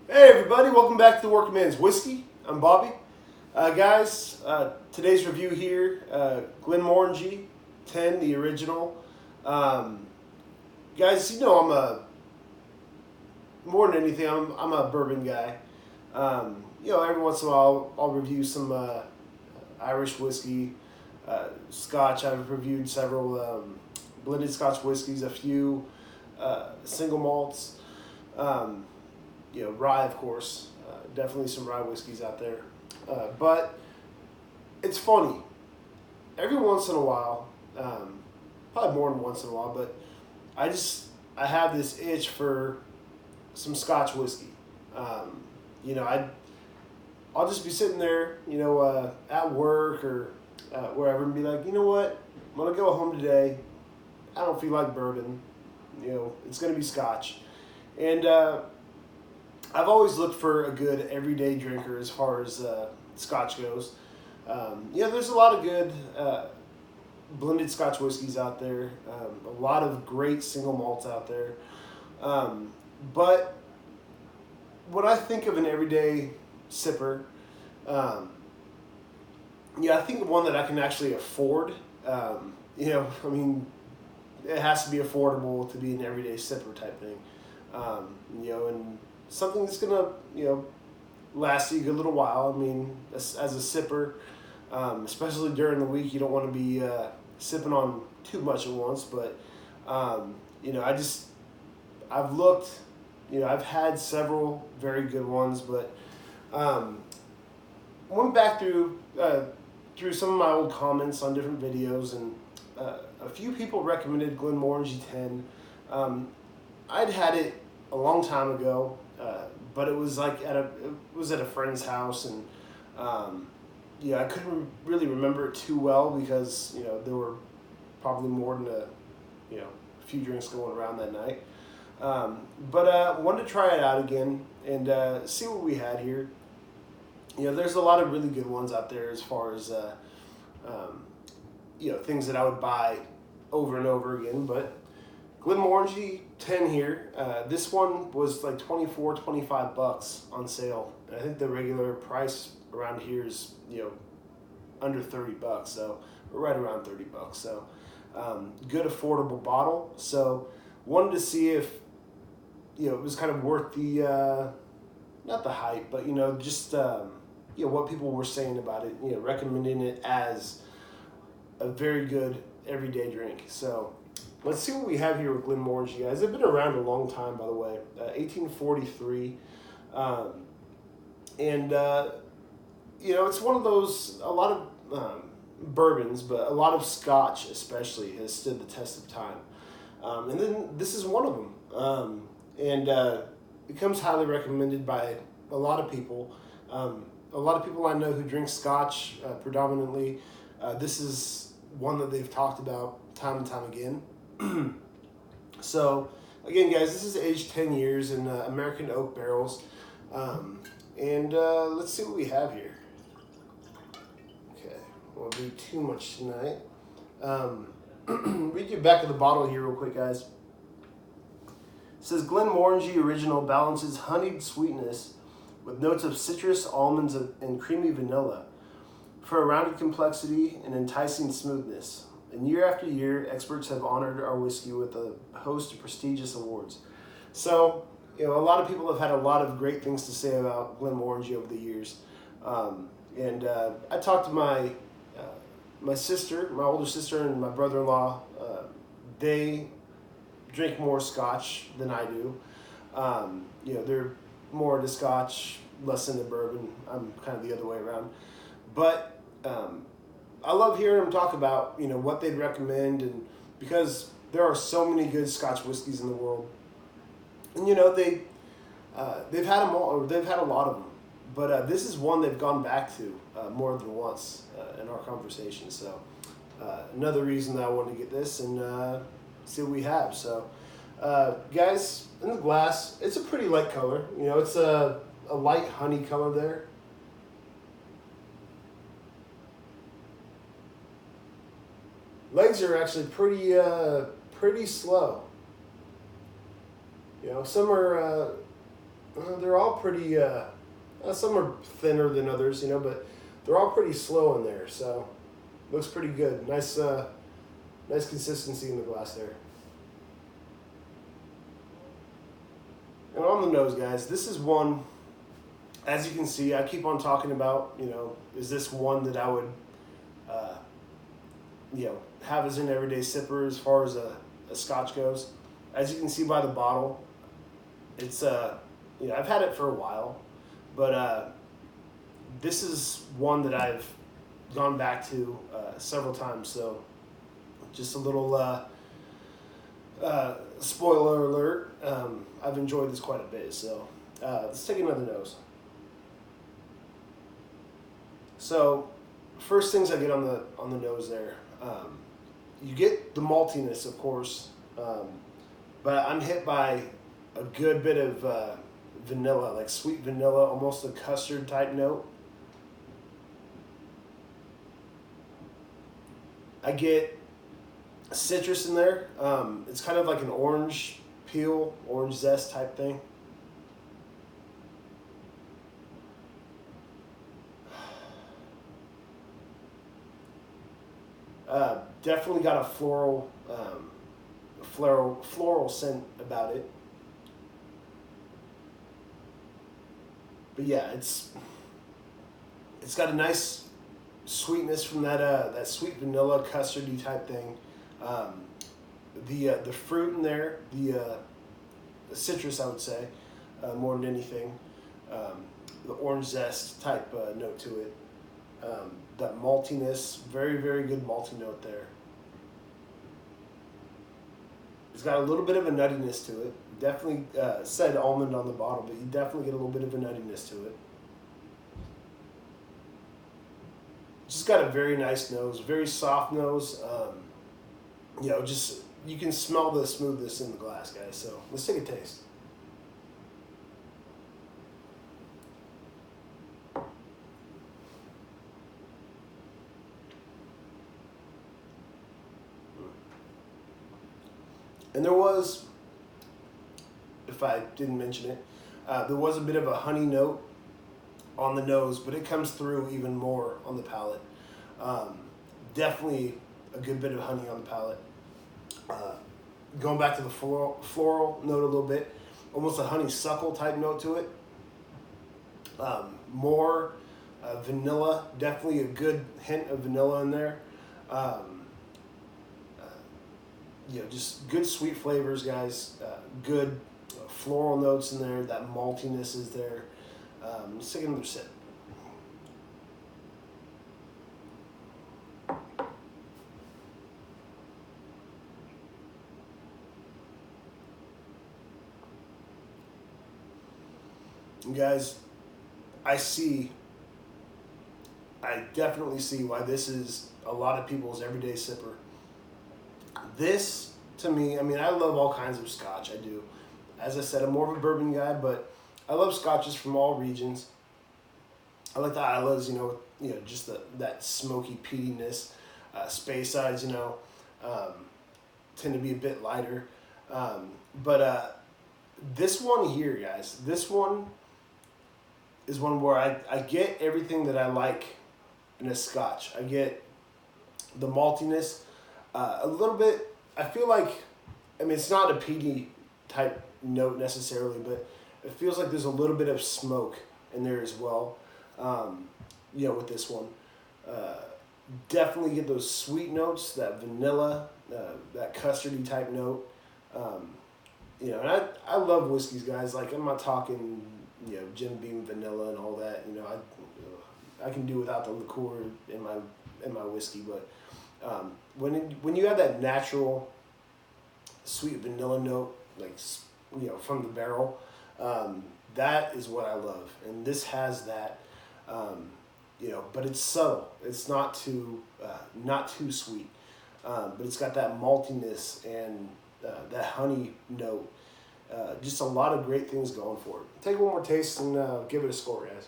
Hey everybody, welcome back to the Working Man's Whiskey. I'm Bobby. Guys, today's review here, Glenmorangie 10, the original. Guys, more than anything, I'm a bourbon guy. Every once in a while I'll review some Irish whiskey, Scotch. I've reviewed several blended Scotch whiskeys, a few single malts. Rye, of course. Definitely some rye whiskeys out there. But it's funny. Every once in a while, probably more than once in a while, but I have this itch for some Scotch whiskey. I'll just be sitting there, at work or wherever, and be like, you know what? I'm gonna go home today. I don't feel like bourbon. It's gonna be Scotch, and I've always looked for a good everyday drinker as far as Scotch goes. There's a lot of good blended Scotch whiskeys out there. A lot of great single malts out there. But when I think of an everyday sipper, I think of one that I can actually afford. It has to be affordable to be an everyday sipper type thing. And something that's gonna, last you a good little while. I mean, as a sipper, especially during the week, you don't want to be sipping on too much at once. But I've looked, I've had several very good ones, but went back through some of my old comments on different videos, and a few people recommended Glenmorangie 10. I'd had it a long time ago, but it was like at a friend's house, and I couldn't really remember it too well because there were probably more than a few drinks going around that night. But wanted to try it out again and see what we had here. There's a lot of really good ones out there as far as things that I would buy over and over again, but Glenmorangie 10 here. This one was like $25 on sale. I think the regular price around here is under $30, so we're right around $30. So good affordable bottle. So wanted to see if it was kind of worth the not the hype, but just what people were saying about it. Recommending it as a very good everyday drink. So let's see what we have here with Glenmorangie, guys. They've been around a long time, by the way. 1843. It's one of those, a lot of bourbons, but a lot of Scotch especially has stood the test of time. And then this is one of them. It comes highly recommended by a lot of people. A lot of people I know who drink Scotch predominantly. This is one that they've talked about time and time again. So, again, guys, this is aged 10 years in American oak barrels. Let's see what we have here. Okay, won't do too much tonight. Read you back of the bottle here real quick, guys. It says Glenmorangie Original balances honeyed sweetness with notes of citrus, almonds, and creamy vanilla for a rounded complexity and enticing smoothness. And year after year, experts have honored our whiskey with a host of prestigious awards. So, a lot of people have had a lot of great things to say about Glenmorangie over the years. I talked to my sister, my older sister, and my brother-in-law. They drink more Scotch than I do. They're more into Scotch, less into bourbon. I'm kind of the other way around. But I love hearing them talk about what they'd recommend, and because there are so many good Scotch whiskeys in the world, and they've had them all, or they've had a lot of them, but this is one they've gone back to more than once in our conversation. So another reason that I wanted to get this and see what we have. So guys, in the glass, it's a pretty light color. It's a light honey color there. Legs are actually pretty slow. Some are They're all pretty. Some are thinner than others, you know, but they're all pretty slow in there. So looks pretty good. Nice, nice consistency in the glass there. And on the nose, guys, this is one. As you can see, I keep on talking about, you know, is this one that I would, you know, have as an everyday sipper as far as a Scotch goes. As you can see by the bottle, it's you know, I've had it for a while, but this is one that I've gone back to several times. So just a little spoiler alert. I've enjoyed this quite a bit. So let's take another nose. So first things I get on the nose there, you get the maltiness, of course, but I'm hit by a good bit of vanilla, like sweet vanilla, almost a custard type note. I get citrus in there. It's kind of like an orange peel, orange zest type thing. Definitely got a floral scent about it. But yeah, it's got a nice sweetness from that sweet vanilla custardy type thing. The fruit in there, the citrus, I would say, more than anything. The orange zest type note to it. That maltiness, very, very good malty note there. It's got a little bit of a nuttiness to it. Definitely said almond on the bottle, but you definitely get a little bit of a nuttiness to it. Just got a very nice nose, very soft nose. You know, just you can smell the smoothness in the glass, guys. So let's take a taste. And there was, if I didn't mention it, there was a bit of a honey note on the nose, but it comes through even more on the palate. Definitely a good bit of honey on the palate. Going back to the floral note a little bit, almost a honeysuckle type note to it. More vanilla, definitely a good hint of vanilla in there. You know, just good sweet flavors, guys. Good floral notes in there. That maltiness is there. Let's take another sip. And guys, I definitely see why this is a lot of people's everyday sipper. This, to me, I mean, I love all kinds of Scotch, I do. As I said, I'm more of a bourbon guy, but I love Scotches from all regions. I like the Islas, you know, just that smoky peatiness. Speysides, you know, tend to be a bit lighter. But this one here, guys, this one is one where I get everything that I like in a Scotch. I get the maltiness, a little bit, I feel like, I mean, it's not a peaty type note necessarily, but it feels like there's a little bit of smoke in there as well, you know, with this one. Definitely get those sweet notes, that vanilla, that custardy type note. You know, and I love whiskeys, guys. Like, I'm not talking, you know, Jim Beam vanilla and all that. You know, I can do without the liqueur in my whiskey, but when you have that natural sweet vanilla note, like, you know, from the barrel, that is what I love, and this has that. You know, but it's subtle. It's not too sweet, but it's got that maltiness and that honey note. Just a lot of great things going for it. Take one more taste and give it a score, guys.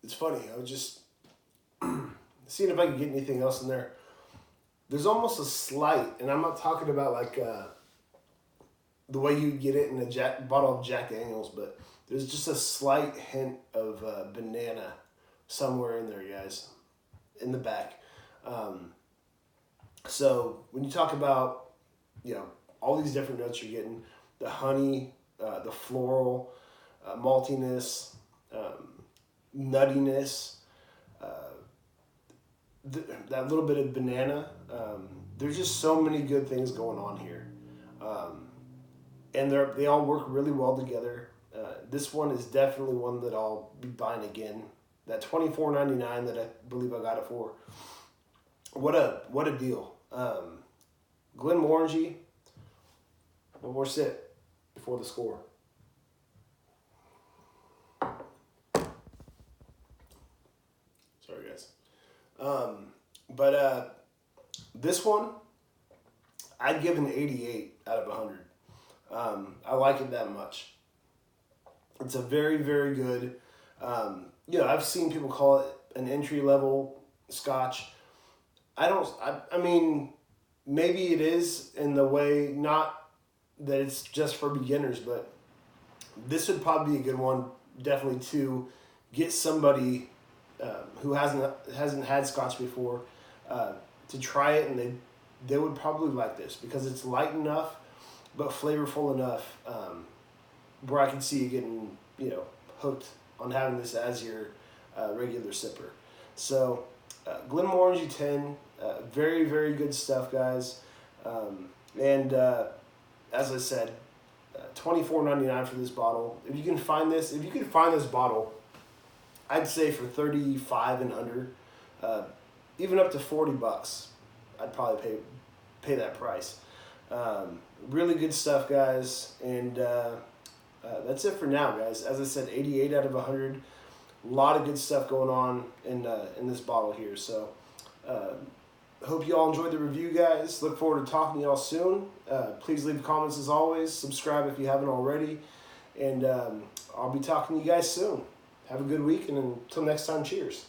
it's funny. I was just seeing if I could get anything else in there. There's almost a slight, and I'm not talking about like the way you get it in a bottle of Jack Daniels, but there's just a slight hint of banana somewhere in there, guys, in the back. So when you talk about, all these different notes you're getting, the honey, the floral, maltiness, nuttiness, that little bit of banana. There's just so many good things going on here. And they all work really well together. This one is definitely one that I'll be buying again. That $24.99 that I believe I got it for. What a deal. Glenmorangie. One more sip before the score. Sorry, guys. But this one, I'd give an 88 out of 100. I like it that much. It's a very, very good, I've seen people call it an entry-level scotch. I mean, maybe it is in the way, not that it's just for beginners, but this would probably be a good one, definitely, to get somebody who hasn't had scotch before to try it, and they would probably like this because it's light enough but flavorful enough where I can see you getting hooked on having this as your regular sipper. So Glenmorangie 10, very, very good stuff, guys. And as I said, $24.99 for this bottle. If you can find this bottle, I'd say for $35 and under, even up to $40, I'd probably pay that price. Really good stuff, guys, and that's it for now, guys. As I said, 88 out of 100. A lot of good stuff going on in this bottle here. So, hope you all enjoyed the review, guys. Look forward to talking to y'all soon. Please leave comments as always. Subscribe if you haven't already, and I'll be talking to you guys soon. Have a good week, and until next time, cheers.